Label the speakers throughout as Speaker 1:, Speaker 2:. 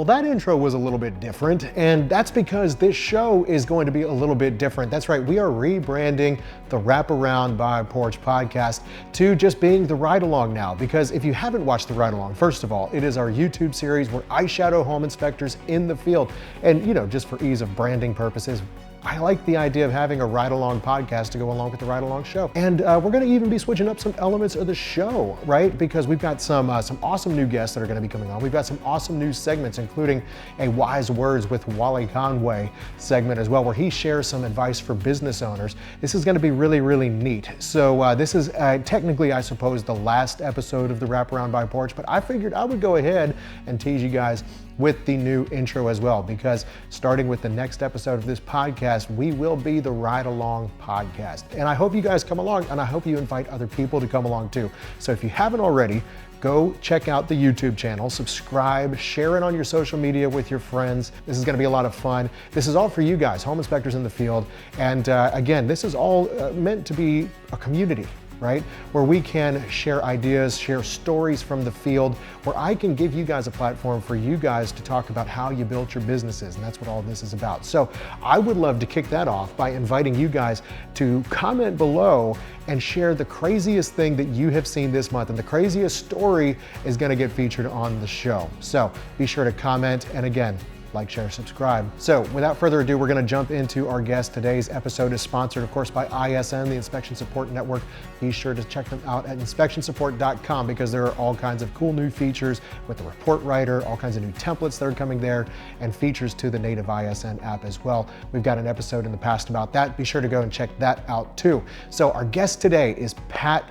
Speaker 1: Well, that intro was a little bit different, and that's because this show is going to be a little bit different. That's right, we are rebranding the Wraparound by Porch podcast to just being the Ride Along now, because if you haven't watched the Ride Along, first of all, it is our YouTube series where I shadow home inspectors in the field. And just for ease of branding purposes, I like the idea of having a ride-along podcast to go along with the ride-along show. And we're gonna even be switching up some elements of the show, right? Because we've got some awesome new guests that are gonna be coming on. We've got some awesome new segments, including a Wise Words with Wally Conway segment as well, where he shares some advice for business owners. This is gonna be really, really neat. So this is technically, I suppose, the last episode of the Wraparound by Porch, but I figured I would go ahead and tease you guys with the new intro as well, because starting with the next episode of this podcast, we will be the Ride Along podcast. And I hope you guys come along, and I hope you invite other people to come along too. So if you haven't already, go check out the YouTube channel, subscribe, share it on your social media with your friends. This is gonna be a lot of fun. This is all for you guys, home inspectors in the field. And again, this is all meant to be a community, right? Where we can share ideas, share stories from the field, where I can give you guys a platform for you guys to talk about how you built your businesses. And that's what all this is about. So I would love to kick that off by inviting you guys to comment below and share the craziest thing that you have seen this month. And the craziest story is gonna get featured on the show. So be sure to comment. And again, like, share, subscribe. So without further ado, we're gonna jump into our guest. Today's episode is sponsored, of course, by ISN, the Inspection Support Network. Be sure to check them out at inspectionsupport.com, because there are all kinds of cool new features with the report writer, all kinds of new templates that are coming there, and features to the native ISN app as well. We've got an episode in the past about that. Be sure to go and check that out too. So our guest today is Pat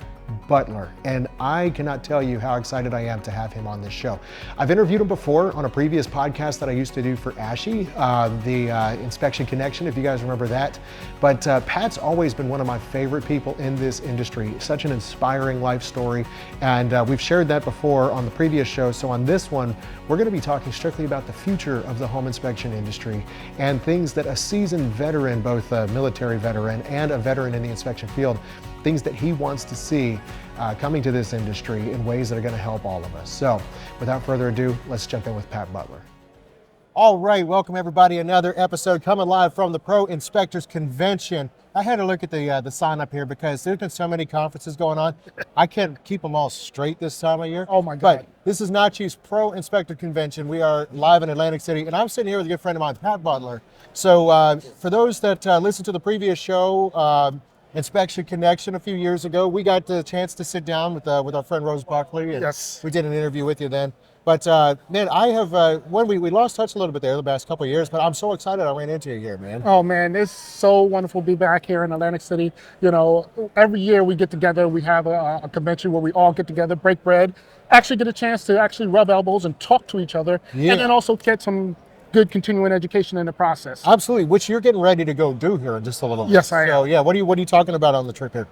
Speaker 1: Butler, and I cannot tell you how excited I am to have him on this show. I've interviewed him before on a previous podcast that I used to do for ASHI, the Inspection Connection, if you guys remember that. But Pat's always been one of my favorite people in this industry. Such an inspiring life story, and we've shared that before on the previous show. So on this one, we're going to be talking strictly about the future of the home inspection industry and things that a seasoned veteran, both a military veteran and a veteran in the inspection field, things that he wants to see coming to this industry in ways that are going to help all of us. So without further ado, let's jump in with Pat Butler. All right, welcome everybody. Another episode coming live from the Pro Inspectors Convention. I had to look at the sign up here because there's been so many conferences going on. I can't keep them all straight this time of year.
Speaker 2: Oh my God.
Speaker 1: But this is Nachi's Pro Inspector Convention. We are live in Atlantic City, and I'm sitting here with a good friend of mine, Pat Butler. So for those that listened to the previous show, Inspection Connection a few years ago, we got the chance to sit down with our friend Rose Buckley, and
Speaker 2: yes,
Speaker 1: we did an interview with you then. But man, I have when we lost touch a little bit there the past couple of years, but I'm so excited I ran into you here, man.
Speaker 2: Oh man, it's so wonderful to be back here in Atlantic City. Every year we get together, we have a convention where we all get together, break bread, actually get a chance to actually rub elbows and talk to each other, and then also get some good continuing education in the process.
Speaker 1: Absolutely, which you're getting ready to go do here in just a little bit.
Speaker 2: Yes, I am.
Speaker 1: So yeah, what are you talking about on the trip here?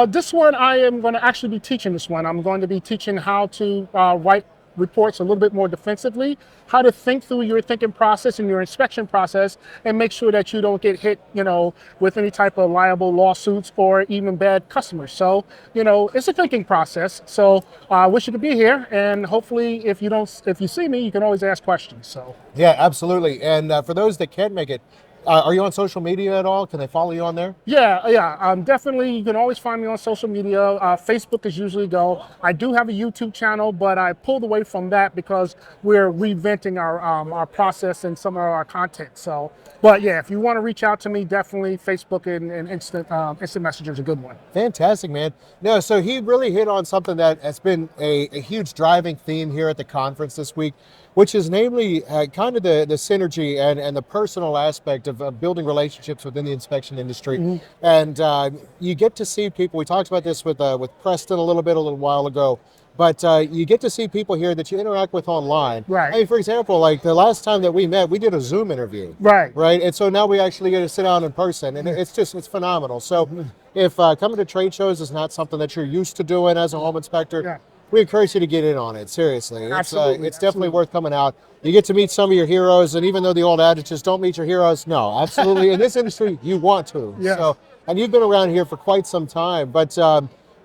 Speaker 2: This one, I am going to actually be teaching this one. I'm going to be teaching how to write reports a little bit more defensively, how to think through your thinking process and your inspection process, and make sure that you don't get hit, with any type of liable lawsuits or even bad customers. So, it's a thinking process. So I wish you could be here, and hopefully if you see me, you can always ask questions. So
Speaker 1: yeah, absolutely. And for those that can't make it, are you on social media at all? Can they follow you on there?
Speaker 2: Yeah. Definitely. You can always find me on social media. Facebook is usually go. I do have a YouTube channel, but I pulled away from that because we're reinventing our process and some of our content. So, but yeah, if you want to reach out to me, definitely Facebook and instant messenger is a good one.
Speaker 1: Fantastic, man. No, so he really hit on something that has been a huge driving theme here at the conference this week, which is namely kind of the synergy and the personal aspect of building relationships within the inspection industry. Mm-hmm. And you get to see people, we talked about this with Preston a little while ago, but you get to see people here that you interact with online.
Speaker 2: Right.
Speaker 1: I mean, for example, like the last time that we met, we did a Zoom interview.
Speaker 2: Right.
Speaker 1: And so now we actually get to sit down in person, and it's phenomenal. So if coming to trade shows is not something that you're used to doing as a home inspector, we encourage you to get in on it, seriously. It's definitely worth coming out. You get to meet some of your heroes, and even though the old adage is don't meet your heroes, no, absolutely. In this industry, you want to.
Speaker 2: Yeah.
Speaker 1: So, and you've been around here for quite some time, but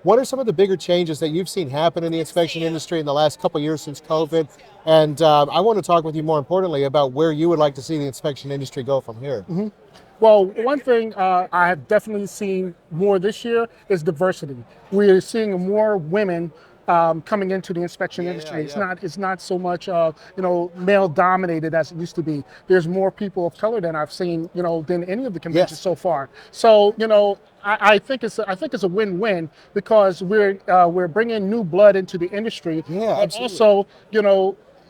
Speaker 1: What are some of the bigger changes that you've seen happen in the inspection industry in the last couple of years since COVID? And I want to talk with you more importantly about where you would like to see the inspection industry go from here.
Speaker 2: Well, one thing I have definitely seen more this year is diversity. We are seeing more women coming into the inspection industry. It's not so much male dominated as it used to be. There's more people of color than I've seen than any of the conventions so far. So I think it's a win-win because we're bringing new blood into the industry.
Speaker 1: Yeah,
Speaker 2: but
Speaker 1: absolutely.
Speaker 2: also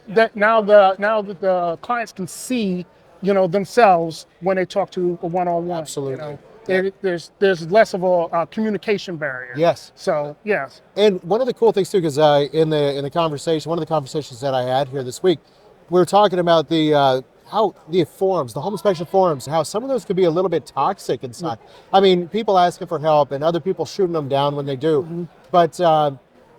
Speaker 2: that now the clients can see themselves when they talk to a one-on-one.
Speaker 1: Absolutely.
Speaker 2: There's less of a communication barrier.
Speaker 1: Yes.
Speaker 2: So yes.
Speaker 1: And one of the cool things too, because in the conversation, one of the conversations that I had here this week, we were talking about the how the forums, the home inspection forums, how some of those could be a little bit toxic inside. I mean, people asking for help and other people shooting them down when they do. But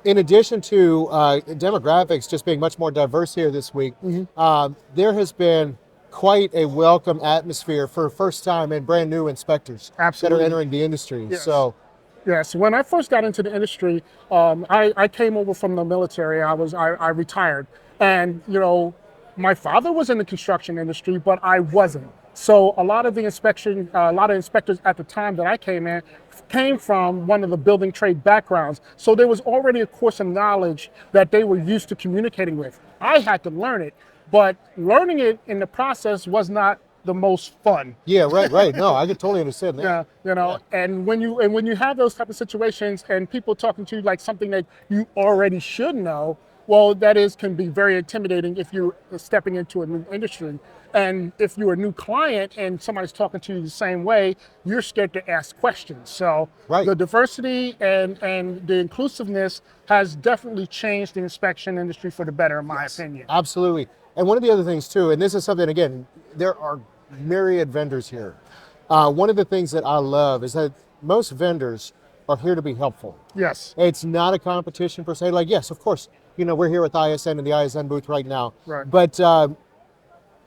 Speaker 1: in addition to demographics just being much more diverse here this week, there has been quite a welcome atmosphere for first time and brand new inspectors that are entering the industry.
Speaker 2: Yes.
Speaker 1: So
Speaker 2: yes, when I first got into the industry, I came over from the military. I retired, and my father was in the construction industry, but I wasn't. So a lot of inspectors at the time that I came from one of the building trade backgrounds. So there was already a course of knowledge that they were used to communicating with. I had to learn it, but learning it in the process was not the most fun.
Speaker 1: yeah, right. No, I can totally understand that.
Speaker 2: Yeah, and when you have those type of situations and people talking to you like something that you already should know, well, can be very intimidating if you're stepping into a new industry. And if you're a new client and somebody's talking to you the same way, you're scared to ask questions. So the diversity and the inclusiveness has definitely changed the inspection industry for the better, in my opinion.
Speaker 1: Absolutely. And one of the other things too, and this is something, again, there are myriad vendors here. One of the things that I love is that most vendors are here to be helpful.
Speaker 2: Yes.
Speaker 1: It's not a competition per se. Like, yes, of course, we're here with ISN in the ISN booth right now.
Speaker 2: Right.
Speaker 1: But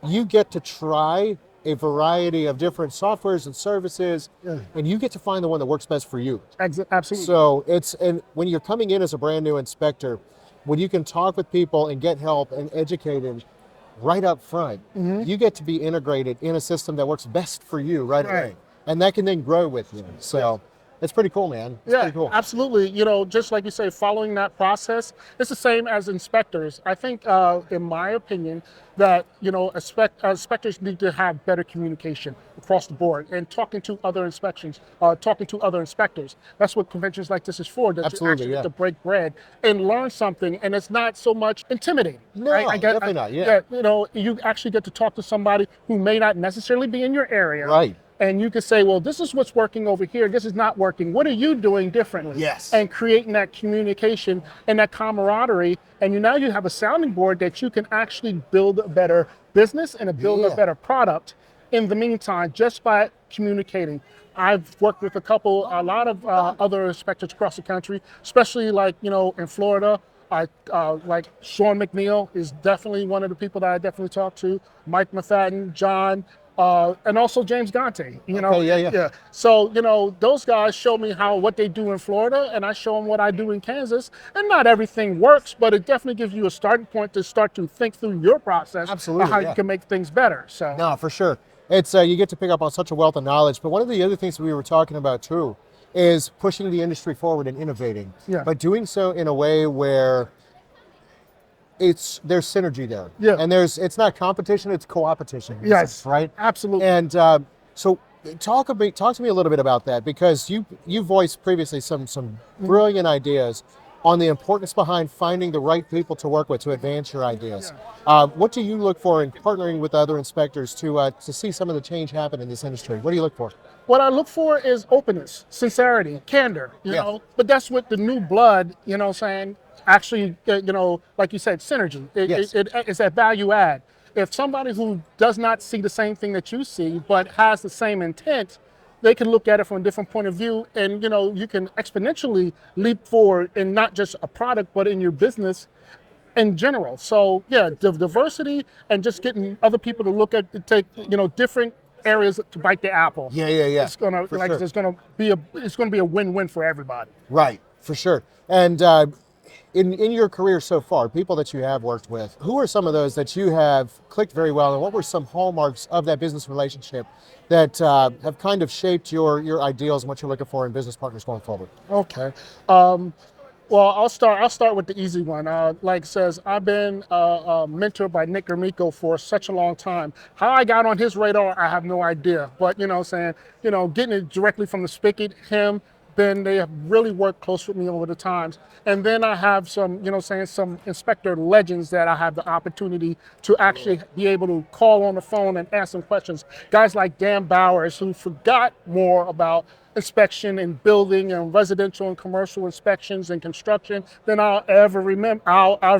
Speaker 1: you get to try a variety of different softwares and services, and you get to find the one that works best for you.
Speaker 2: Absolutely.
Speaker 1: So and when you're coming in as a brand new inspector, when you can talk with people and get help and educated right up front, you get to be integrated in a system that works best for you right away. And that can then grow with you. So it's pretty cool, man. It's pretty cool.
Speaker 2: Absolutely. Just like you say, following that process, it's the same as inspectors. I think, in my opinion, that inspectors need to have better communication across the board and talking to other inspectors. That's what conventions like this is for. That you actually get to break bread and learn something, and it's not so much intimidating.
Speaker 1: No, definitely not. Yeah.
Speaker 2: You actually get to talk to somebody who may not necessarily be in your area.
Speaker 1: Right.
Speaker 2: And you can say, well, this is what's working over here. This is not working. What are you doing differently?
Speaker 1: Yes.
Speaker 2: And creating that communication and that camaraderie. And now you have a sounding board that you can actually build a better business and build a better product in the meantime, just by communicating. I've worked with a lot of other inspectors across the country, especially in Florida. Like Sean McNeil is definitely one of the people that I definitely talk to. Mike Mathaden, John, and also James Gante. So those guys show me what they do in Florida, and I show them what I do in Kansas. And not everything works, but it definitely gives you a starting point to start to think through your process.
Speaker 1: Absolutely,
Speaker 2: how you can make things better. So
Speaker 1: no, for sure. It's you get to pick up on such a wealth of knowledge. But one of the other things we were talking about too is pushing the industry forward and innovating.
Speaker 2: Yeah.
Speaker 1: But doing so in a way where there's synergy there.
Speaker 2: Yeah.
Speaker 1: And it's not competition, it's co-opetition.
Speaker 2: Yes.
Speaker 1: Right?
Speaker 2: Absolutely.
Speaker 1: And so talk to me a little bit about that, because you voiced previously some brilliant ideas on the importance behind finding the right people to work with to advance your ideas. What do you look for in partnering with other inspectors to see some of the change happen in this industry? What do you look for?
Speaker 2: What I look for is openness, sincerity, candor, you know, but that's what the new blood, saying, actually, like you said, synergy. It's that value add. If somebody who does not see the same thing that you see, but has the same intent, they can look at it from a different point of view, and you can exponentially leap forward in not just a product, but in your business in general. So yeah, the diversity and just getting other people to take different areas to bite the apple.
Speaker 1: Yeah.
Speaker 2: It's gonna be a win-win for everybody.
Speaker 1: Right. For sure. And in your career so far, people that you have worked with, who are some of those that you have clicked very well, and what were some hallmarks of that business relationship that have kind of shaped your ideals and what you're looking for in business partners going forward?
Speaker 2: Okay. Well, I'll start with the easy one. Like it says, I've been mentored by Nick Gromyko for such a long time. How I got on his radar, I have no idea. But getting it directly from the spigot, him, Ben, they have really worked close with me over the times. And then I have some, some inspector legends that I have the opportunity to actually be able to call on the phone and ask some questions. Guys like Dan Bowers, who forgot more about inspection and building and residential and commercial inspections and construction than I'll ever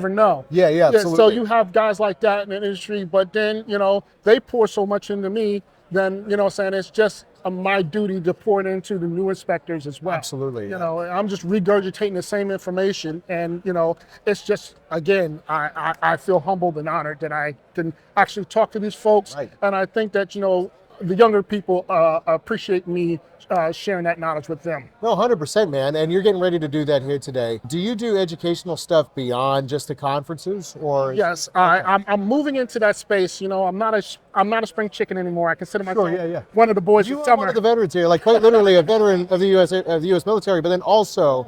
Speaker 2: know.
Speaker 1: Yeah,
Speaker 2: Yeah, so
Speaker 1: absolutely.
Speaker 2: you have guys like that in the industry, but then, they pour so much into me, then, it's just my duty to pour it into the new inspectors as well.
Speaker 1: Absolutely.
Speaker 2: I'm just regurgitating the same information, and, it's just, again, I feel humbled and honored that I can actually talk to these folks.
Speaker 1: Right.
Speaker 2: And I think that, the younger people appreciate me sharing that knowledge with them.
Speaker 1: No, 100%, man. And you're getting ready to do that here today. Do you do educational stuff beyond just the conferences, or?
Speaker 2: Yes, I'm moving into that space. I'm not a spring chicken anymore. I consider myself one of the boys
Speaker 1: You
Speaker 2: of
Speaker 1: are
Speaker 2: summer.
Speaker 1: one of the veterans here, like quite literally a veteran of the U.S. military, but then also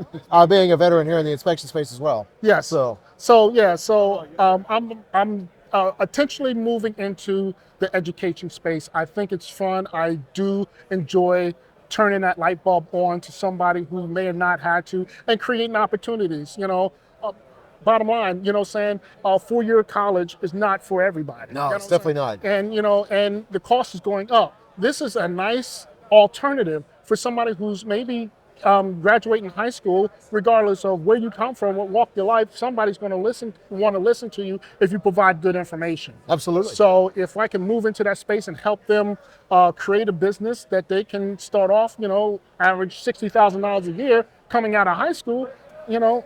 Speaker 1: being a veteran here in the inspection space as well.
Speaker 2: Yes. So I'm intentionally moving into the education space. I think it's fun. I do enjoy turning that light bulb on to somebody who may have not had to, and creating opportunities. Bottom line, 4-year college is not for everybody.
Speaker 1: No, it's definitely not.
Speaker 2: And and the cost is going up. This is a nice alternative for somebody who's maybe graduating high school. Regardless of where you come from, what walk your life, somebody's going to want to listen to you if you provide good information.
Speaker 1: Absolutely.
Speaker 2: So if I can move into that space and help them create a business that they can start off, average $60,000 a year coming out of high school,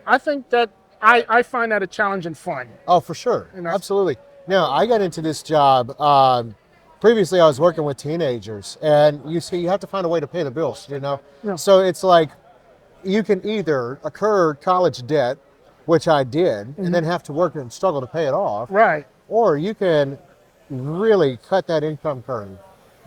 Speaker 2: I think that I find that a challenge and fun.
Speaker 1: Oh, for sure. Absolutely. Now, I got into this job. Previously, I was working with teenagers, and you have to find a way to pay the bills,
Speaker 2: Yeah.
Speaker 1: So it's like you can either incur college debt, which I did, and then have to work and struggle to pay it off,
Speaker 2: Right.
Speaker 1: or you can really cut that income curve,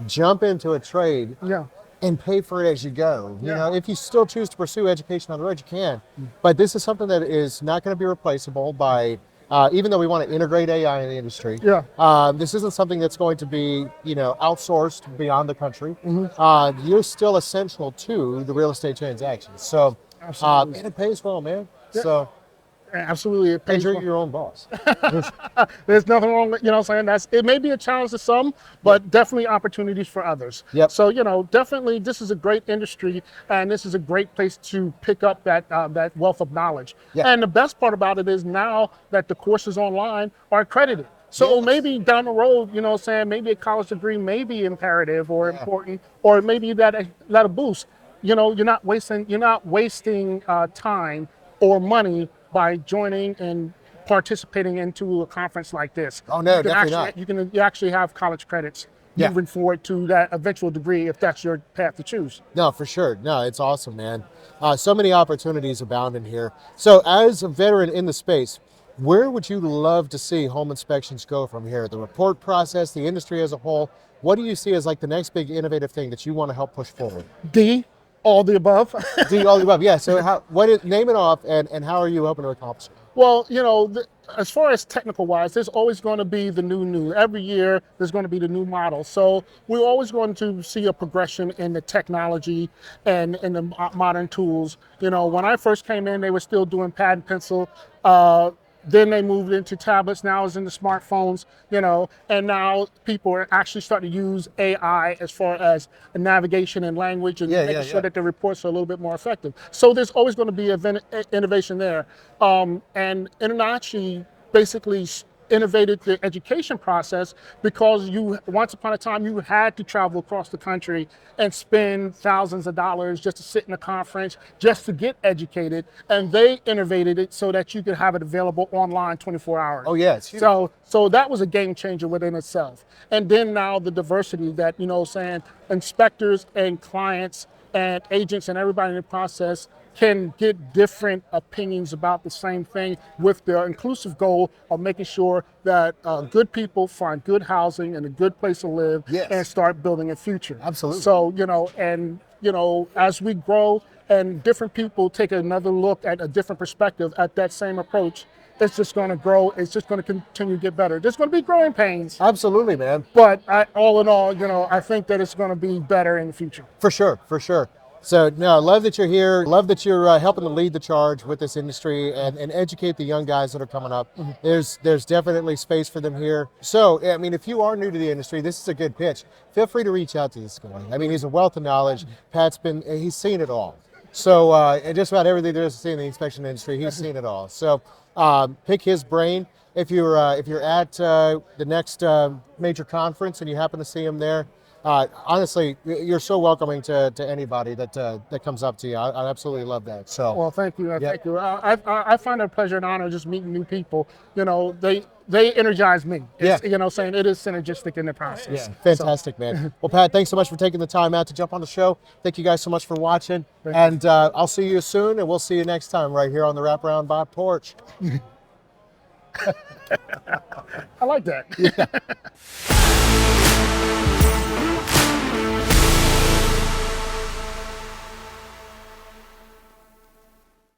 Speaker 1: jump into a trade,
Speaker 2: Yeah.
Speaker 1: and pay for it as you go.
Speaker 2: Yeah.
Speaker 1: If you still choose to pursue education on the road, you can. But this is something that is not going to be replaceable by, even though we want to integrate AI in the industry.
Speaker 2: Yeah.
Speaker 1: This isn't something that's going to be, outsourced beyond the country.
Speaker 2: Mm-hmm.
Speaker 1: You're still essential to the real estate transactions. So,
Speaker 2: Absolutely.
Speaker 1: and it pays well, man.
Speaker 2: Yeah.
Speaker 1: So,
Speaker 2: Absolutely. It
Speaker 1: and
Speaker 2: pays
Speaker 1: you're
Speaker 2: well.
Speaker 1: your own boss.
Speaker 2: There's nothing wrong with, it may be a challenge to some, but definitely opportunities for others.
Speaker 1: Yep.
Speaker 2: So, definitely this is a great industry, and this is a great place to pick up that wealth of knowledge.
Speaker 1: Yeah.
Speaker 2: And the best part about it is now that the courses online are accredited. So
Speaker 1: Yes.
Speaker 2: maybe down the road, maybe a college degree may be imperative or important, or maybe that a boost. You're not wasting time or money by joining and participating into a conference like this.
Speaker 1: Oh, no,
Speaker 2: You can
Speaker 1: definitely
Speaker 2: actually, you actually have college credits
Speaker 1: Yeah.
Speaker 2: moving forward to that eventual degree if that's your path to choose.
Speaker 1: No, for sure. No, it's awesome, man. So many opportunities abound in here. So as a veteran in the space, where would you love to see home inspections go from here? The report process, the industry as a whole. What do you see as like the next big innovative thing that you want to help push forward?
Speaker 2: All the above.
Speaker 1: All the above. Yeah. So name it off, and how are you hoping to accomplish it?
Speaker 2: Well, as far as technical wise, there's always going to be the new. Every year, there's going to be the new model. So we're always going to see a progression in the technology and in the modern tools. When I first came in, they were still doing pad and pencil. Then they moved into tablets. Now it's in the smartphones, and now people are actually starting to use AI as far as navigation and language and making sure that the reports are a little bit more effective. So there's always going to be innovation there. And internationally, basically innovated the education process because once upon a time you had to travel across the country and spend thousands of dollars just to sit in a conference just to get educated, and they innovated it so that you could have it available online 24 hours.
Speaker 1: Oh yeah, it's huge.
Speaker 2: So that was a game changer within itself. And then now the diversity that inspectors and clients and agents and everybody in the process can get different opinions about the same thing with the inclusive goal of making sure that good people find good housing and a good place to live and start building a future.
Speaker 1: Absolutely.
Speaker 2: So, as we grow and different people take another look at a different perspective at that same approach, it's just going to grow. It's just going to continue to get better. There's going to be growing pains.
Speaker 1: Absolutely, man.
Speaker 2: But all in all, I think that it's going to be better in the future.
Speaker 1: For sure, for sure. So, no, I love that you're here. Love that you're helping to lead the charge with this industry and educate the young guys that are coming up. There's definitely space for them here. So, I mean, if you are new to the industry, this is a good pitch. Feel free to reach out to this guy. I mean, he's a wealth of knowledge. He's seen it all. So, and just about everything there is to see in the inspection industry, he's seen it all. So, pick his brain. If you're at the next major conference and you happen to see him there, honestly, you're so welcoming to anybody that comes up to you. I absolutely love that. So,
Speaker 2: well, thank you. Thank you. I find it a pleasure and honor just meeting new people. They energize me. Saying it is synergistic in the process.
Speaker 1: Yeah, fantastic, man. Well, Pat, thanks so much for taking the time out to jump on the show. Thank you guys so much for watching. And I'll see you soon, and we'll see you next time right here on the Wraparound by Porch.
Speaker 2: I like that.
Speaker 1: Yeah.